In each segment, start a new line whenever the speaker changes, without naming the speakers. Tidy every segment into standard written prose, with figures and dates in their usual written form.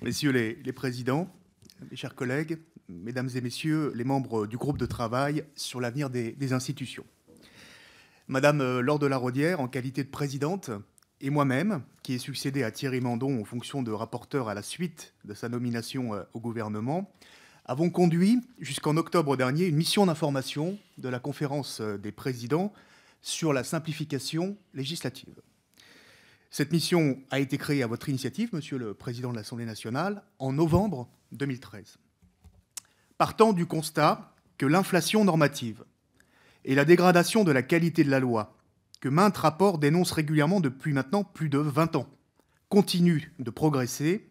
Messieurs les présidents, mes chers collègues, mesdames et messieurs les membres du groupe de travail sur l'avenir des institutions. Madame Laure de la Raudière, en qualité de présidente, et moi-même, qui ai succédé à Thierry Mandon en fonction de rapporteur à la suite de sa nomination au gouvernement, avons conduit jusqu'en octobre dernier une mission d'information de la conférence des présidents sur la simplification législative. Cette mission a été créée à votre initiative, Monsieur le Président de l'Assemblée nationale, en novembre 2013. Partant du constat que l'inflation normative et la dégradation de la qualité de la loi, que maintes rapports dénoncent régulièrement depuis maintenant plus de 20 ans, continuent de progresser,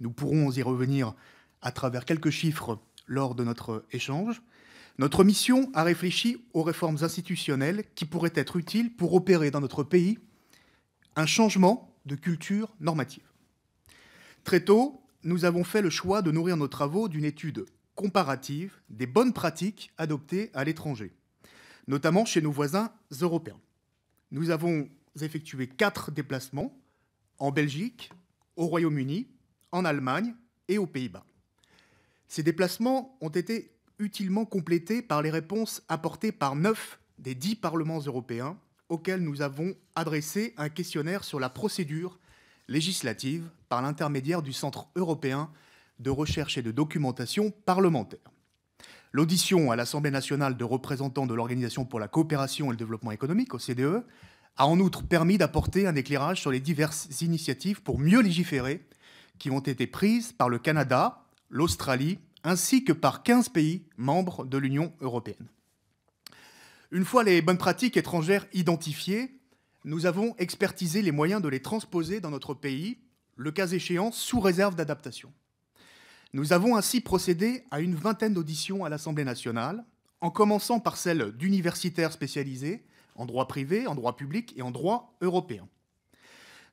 nous pourrons y revenir à travers quelques chiffres lors de notre échange, notre mission a réfléchi aux réformes institutionnelles qui pourraient être utiles pour opérer dans notre pays un changement de culture normative. Très tôt, nous avons fait le choix de nourrir nos travaux d'une étude comparative des bonnes pratiques adoptées à l'étranger, notamment chez nos voisins européens. Nous avons effectué 4 déplacements en Belgique, au Royaume-Uni, en Allemagne et aux Pays-Bas. Ces déplacements ont été utilement complétés par les réponses apportées par 9 des 10 parlements européens auxquels nous avons adressé un questionnaire sur la procédure législative par l'intermédiaire du Centre européen de recherche et de documentation parlementaire. L'audition à l'Assemblée nationale de représentants de l'Organisation pour la coopération et le développement économique, OCDE, a en outre permis d'apporter un éclairage sur les diverses initiatives pour mieux légiférer qui ont été prises par le Canada, l'Australie, ainsi que par 15 pays membres de l'Union européenne. Une fois les bonnes pratiques étrangères identifiées, nous avons expertisé les moyens de les transposer dans notre pays, le cas échéant sous réserve d'adaptation. Nous avons ainsi procédé à une vingtaine d'auditions à l'Assemblée nationale, en commençant par celle d'universitaires spécialisés en droit privé, en droit public et en droit européen.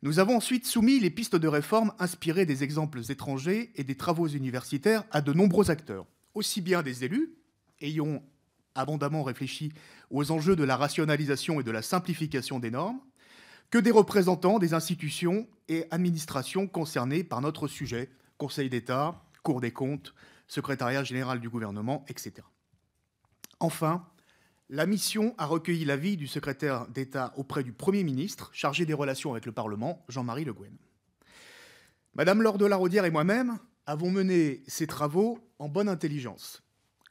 Nous avons ensuite soumis les pistes de réforme inspirées des exemples étrangers et des travaux universitaires à de nombreux acteurs, aussi bien des élus, ayant abondamment réfléchi aux enjeux de la rationalisation et de la simplification des normes, que des représentants des institutions et administrations concernées par notre sujet, Conseil d'État, Cour des comptes, Secrétariat général du gouvernement, etc. Enfin, la mission a recueilli l'avis du secrétaire d'État auprès du Premier ministre, chargé des relations avec le Parlement, Jean-Marie Le Guen. Madame Laure de la Raudière et moi-même avons mené ces travaux en bonne intelligence.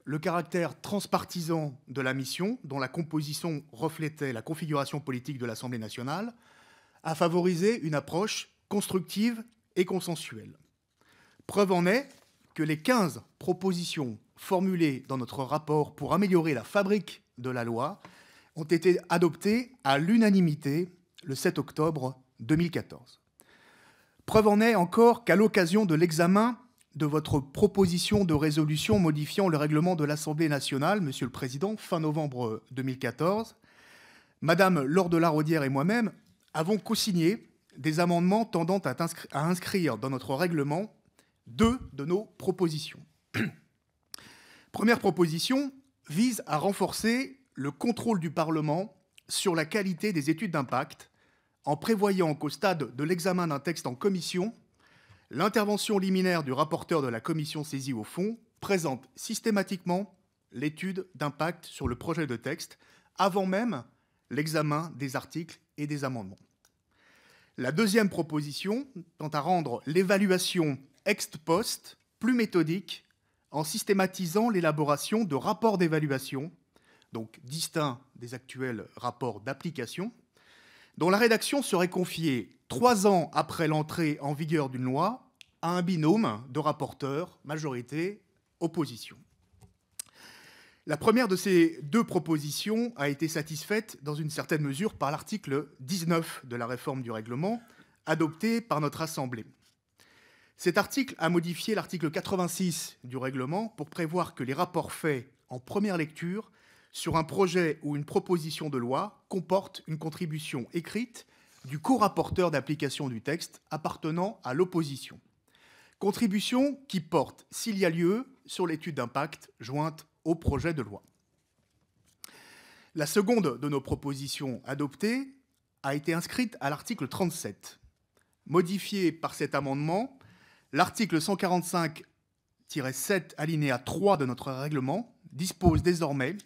Le caractère transpartisan de la mission, dont la composition reflétait la configuration politique de l'Assemblée nationale, a favorisé une approche constructive et consensuelle. Preuve en est que les 15 propositions formulées dans notre rapport pour améliorer la fabrique de la loi ont été adoptées à l'unanimité le 7 octobre 2014. Preuve en est encore qu'à l'occasion de l'examen de votre proposition de résolution modifiant le règlement de l'Assemblée nationale, Monsieur le Président, fin novembre 2014, Madame Laure de la Raudière et moi-même avons co-signé des amendements tendant à inscrire dans notre règlement 2 de nos propositions. Première proposition vise à renforcer le contrôle du Parlement sur la qualité des études d'impact en prévoyant qu'au stade de l'examen d'un texte en commission, l'intervention liminaire du rapporteur de la commission saisie au fond présente systématiquement l'étude d'impact sur le projet de texte avant même l'examen des articles et des amendements. La deuxième proposition tend à rendre l'évaluation ex post plus méthodique en systématisant l'élaboration de rapports d'évaluation, donc distincts des actuels rapports d'application, dont la rédaction serait confiée 3 ans après l'entrée en vigueur d'une loi à un binôme de rapporteurs, majorité, opposition. La première de ces 2 propositions a été satisfaite dans une certaine mesure par l'article 19 de la réforme du règlement adopté par notre Assemblée. Cet article a modifié l'article 86 du règlement pour prévoir que les rapports faits en première lecture sur un projet ou une proposition de loi comportent une contribution écrite du co-rapporteur d'application du texte appartenant à l'opposition. Contribution qui porte, s'il y a lieu, sur l'étude d'impact jointe au projet de loi. La seconde de nos propositions adoptées a été inscrite à l'article 37. Modifiée par cet amendement, L'article 145-7 alinéa 3 de notre règlement dispose désormais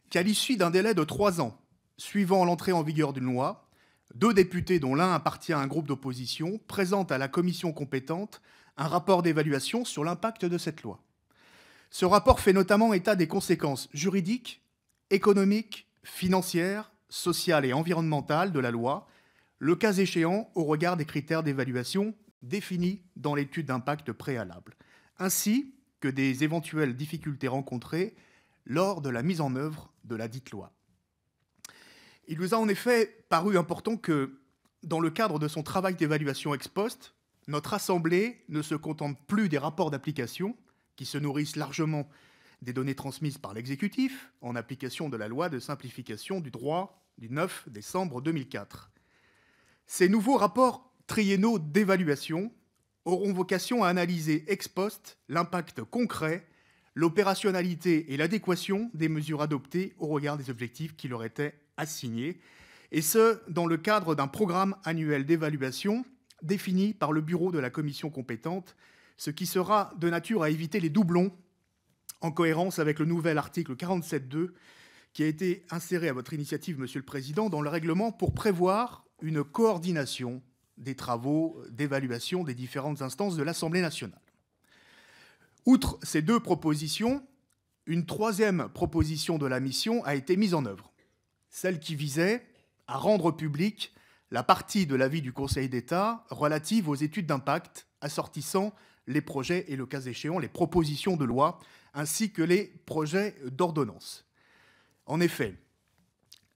qu'à l'issue d'un délai de 3 ans suivant l'entrée en vigueur d'une loi, 2 députés, dont l'un appartient à un groupe d'opposition, présentent à la commission compétente un rapport d'évaluation sur l'impact de cette loi. Ce rapport fait notamment état des conséquences juridiques, économiques, financières, sociales et environnementales de la loi, le cas échéant au regard des critères d'évaluation définis dans l'étude d'impact préalable, ainsi que des éventuelles difficultés rencontrées lors de la mise en œuvre de la dite loi. Il nous a en effet paru important que, dans le cadre de son travail d'évaluation ex post, notre Assemblée ne se contente plus des rapports d'application, qui se nourrissent largement des données transmises par l'exécutif, en application de la loi de simplification du droit du 9 décembre 2004. Ces nouveaux rapports triennaux d'évaluation auront vocation à analyser ex post l'impact concret, l'opérationnalité et l'adéquation des mesures adoptées au regard des objectifs qui leur étaient assignés, et ce, dans le cadre d'un programme annuel d'évaluation défini par le bureau de la commission compétente, ce qui sera de nature à éviter les doublons en cohérence avec le nouvel article 47.2 qui a été inséré à votre initiative, Monsieur le Président, dans le règlement pour prévoir une coordination des travaux d'évaluation des différentes instances de l'Assemblée nationale. Outre ces 2 propositions, une 3e proposition de la mission a été mise en œuvre, celle qui visait à rendre publique la partie de l'avis du Conseil d'État relative aux études d'impact assortissant les projets et, le cas échéant, les propositions de loi, ainsi que les projets d'ordonnance. En effet,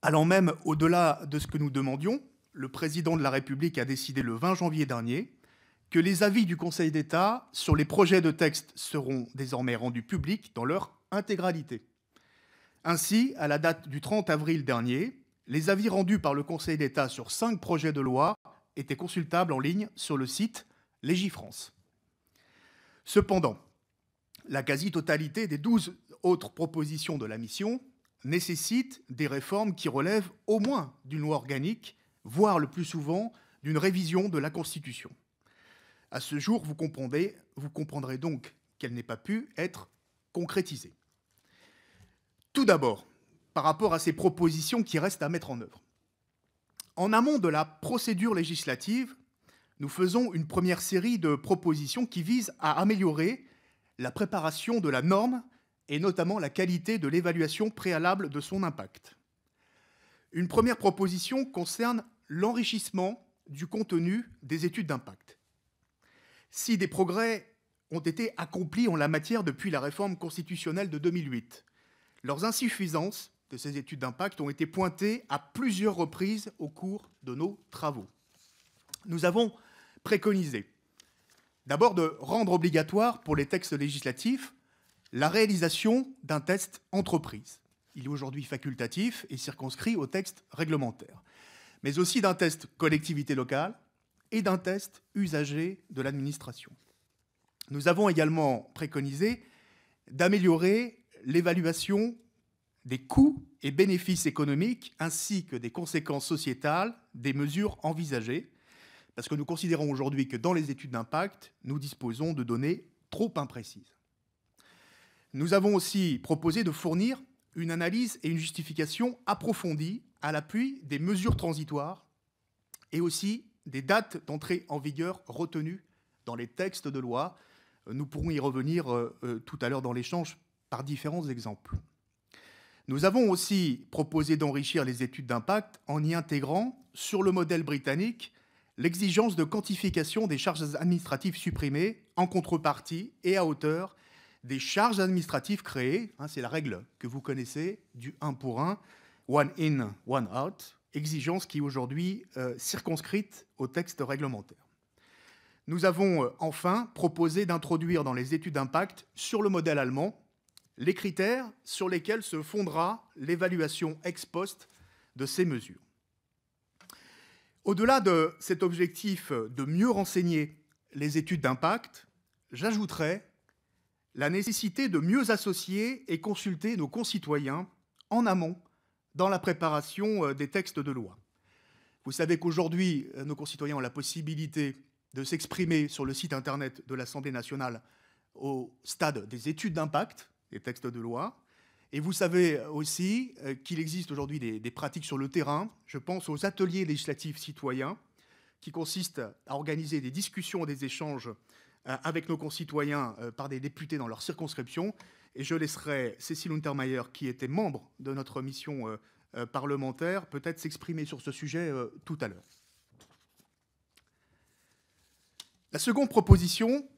allant même au-delà de ce que nous demandions, le Président de la République a décidé le 20 janvier dernier que les avis du Conseil d'État sur les projets de texte seront désormais rendus publics dans leur intégralité. Ainsi, à la date du 30 avril dernier, les avis rendus par le Conseil d'État sur 5 projets de loi étaient consultables en ligne sur le site Légifrance. Cependant, la quasi-totalité des 12 autres propositions de la mission nécessitent des réformes qui relèvent au moins d'une loi organique, voire le plus souvent d'une révision de la Constitution. À ce jour, vous comprendrez donc qu'elle n'ait pas pu être concrétisée. Tout d'abord, par rapport à ces propositions qui restent à mettre en œuvre. En amont de la procédure législative, nous faisons une première série de propositions qui visent à améliorer la préparation de la norme et notamment la qualité de l'évaluation préalable de son impact. Une première proposition concerne l'enrichissement du contenu des études d'impact. Si des progrès ont été accomplis en la matière depuis la réforme constitutionnelle de 2008, leurs insuffisances de ces études d'impact ont été pointées à plusieurs reprises au cours de nos travaux. Nous avons préconisé d'abord de rendre obligatoire pour les textes législatifs la réalisation d'un test entreprise. Il est aujourd'hui facultatif et circonscrit aux textes réglementaires, mais aussi d'un test collectivité locale et d'un test usager de l'administration. Nous avons également préconisé d'améliorer l'évaluation des coûts et bénéfices économiques ainsi que des conséquences sociétales des mesures envisagées, parce que nous considérons aujourd'hui que dans les études d'impact, nous disposons de données trop imprécises. Nous avons aussi proposé de fournir une analyse et une justification approfondie à l'appui des mesures transitoires et aussi des dates d'entrée en vigueur retenues dans les textes de loi. Nous pourrons y revenir tout à l'heure dans l'échange par différents exemples. Nous avons aussi proposé d'enrichir les études d'impact en y intégrant, sur le modèle britannique, l'exigence de quantification des charges administratives supprimées en contrepartie et à hauteur des charges administratives créées, c'est la règle que vous connaissez, du 1 pour 1, one in, one out, exigence qui est aujourd'hui circonscrite au texte réglementaire. Nous avons enfin proposé d'introduire dans les études d'impact, sur le modèle allemand, les critères sur lesquels se fondera l'évaluation ex post de ces mesures. Au-delà de cet objectif de mieux renseigner les études d'impact, j'ajouterais la nécessité de mieux associer et consulter nos concitoyens en amont dans la préparation des textes de loi. Vous savez qu'aujourd'hui, nos concitoyens ont la possibilité de s'exprimer sur le site internet de l'Assemblée nationale au stade des études d'impact, des textes de loi. Et vous savez aussi qu'il existe aujourd'hui des pratiques sur le terrain. Je pense aux ateliers législatifs citoyens qui consistent à organiser des discussions et des échanges avec nos concitoyens par des députés dans leur circonscription. Et je laisserai Cécile Untermaier, qui était membre de notre mission parlementaire, peut-être s'exprimer sur ce sujet tout à l'heure. La seconde proposition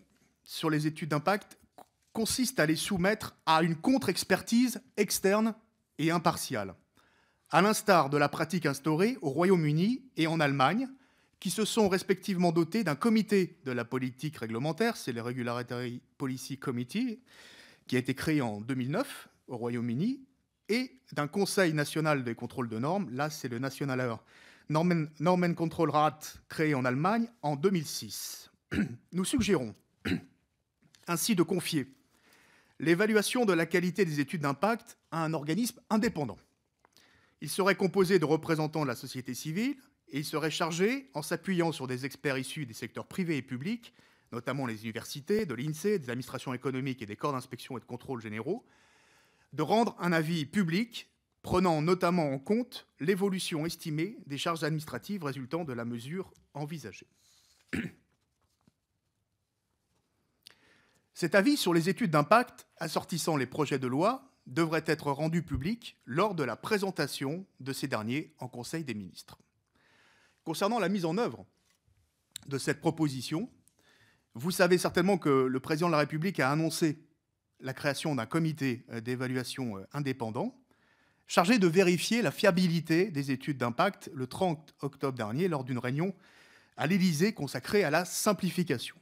sur les études d'impact consiste à les soumettre à une contre-expertise externe et impartiale, à l'instar de la pratique instaurée au Royaume-Uni et en Allemagne, qui se sont respectivement dotés d'un comité de la politique réglementaire, c'est le Regulatory Policy Committee, qui a été créé en 2009 au Royaume-Uni, et d'un Conseil national des contrôles de normes, là c'est le Nationaler Normenkontrollrat, créé en Allemagne en 2006. Nous suggérons ainsi de confier l'évaluation de la qualité des études d'impact à un organisme indépendant. Il serait composé de représentants de la société civile et il serait chargé, en s'appuyant sur des experts issus des secteurs privés et publics, notamment les universités, de l'INSEE, des administrations économiques et des corps d'inspection et de contrôle généraux, de rendre un avis public prenant notamment en compte l'évolution estimée des charges administratives résultant de la mesure envisagée. Cet avis sur les études d'impact assortissant les projets de loi devrait être rendu public lors de la présentation de ces derniers en Conseil des ministres. Concernant la mise en œuvre de cette proposition, vous savez certainement que le président de la République a annoncé la création d'un comité d'évaluation indépendant chargé de vérifier la fiabilité des études d'impact le 30 octobre dernier lors d'une réunion à l'Élysée consacrée à la simplification.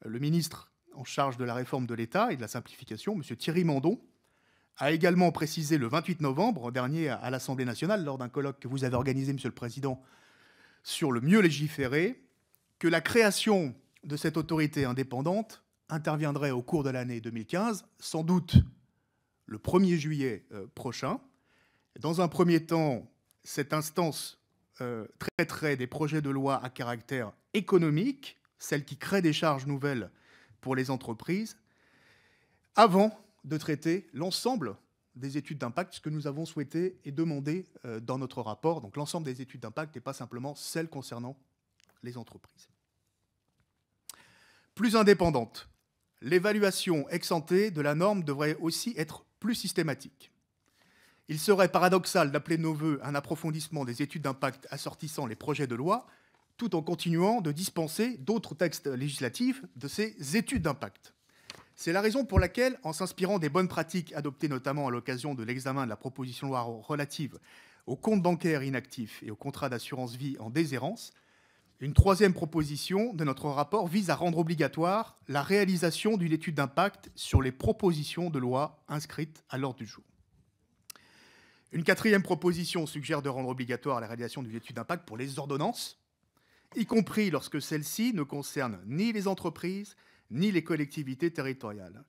Le ministre en charge de la réforme de l'État et de la simplification, M. Thierry Mandon, a également précisé le 28 novembre dernier à l'Assemblée nationale, lors d'un colloque que vous avez organisé, Monsieur le Président, sur le mieux légiférer, que la création de cette autorité indépendante interviendrait au cours de l'année 2015, sans doute le 1er juillet prochain. Dans un premier temps, cette instance traiterait des projets de loi à caractère économique, celles qui créent des charges nouvelles pour les entreprises, avant de traiter l'ensemble des études d'impact, ce que nous avons souhaité et demandé dans notre rapport, donc l'ensemble des études d'impact et pas simplement celles concernant les entreprises. Plus indépendante, l'évaluation ex-ante de la norme devrait aussi être plus systématique. Il serait paradoxal d'appeler de nos vœux un approfondissement des études d'impact assortissant les projets de loi, tout en continuant de dispenser d'autres textes législatifs de ces études d'impact. C'est la raison pour laquelle, en s'inspirant des bonnes pratiques adoptées notamment à l'occasion de l'examen de la proposition de loi relative aux comptes bancaires inactifs et aux contrats d'assurance vie en déshérence, une troisième proposition de notre rapport vise à rendre obligatoire la réalisation d'une étude d'impact sur les propositions de loi inscrites à l'ordre du jour. Une quatrième proposition suggère de rendre obligatoire la réalisation d'une étude d'impact pour les ordonnances, y compris lorsque celles-ci ne concernent ni les entreprises, ni les collectivités territoriales.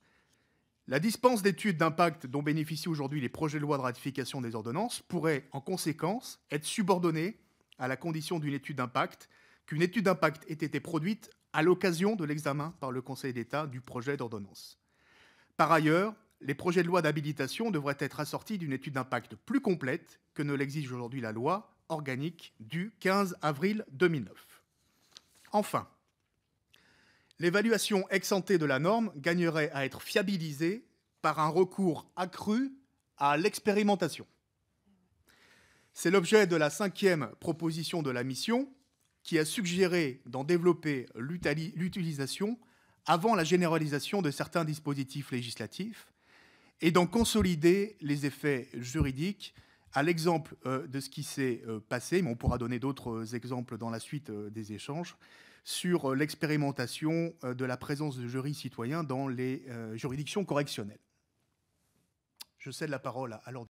La dispense d'études d'impact dont bénéficient aujourd'hui les projets de loi de ratification des ordonnances pourrait, en conséquence, être subordonnée à la condition d'une étude d'impact, qu'une étude d'impact ait été produite à l'occasion de l'examen par le Conseil d'État du projet d'ordonnance. Par ailleurs, les projets de loi d'habilitation devraient être assortis d'une étude d'impact plus complète que ne l'exige aujourd'hui la loi organique du 15 avril 2009. Enfin, l'évaluation ex-ante de la norme gagnerait à être fiabilisée par un recours accru à l'expérimentation. C'est l'objet de la cinquième proposition de la mission qui a suggéré d'en développer l'utilisation avant la généralisation de certains dispositifs législatifs et d'en consolider les effets juridiques à l'exemple de ce qui s'est passé, mais on pourra donner d'autres exemples dans la suite des échanges, sur l'expérimentation de la présence de jurys citoyens dans les juridictions correctionnelles. Je cède la parole à l'ordre.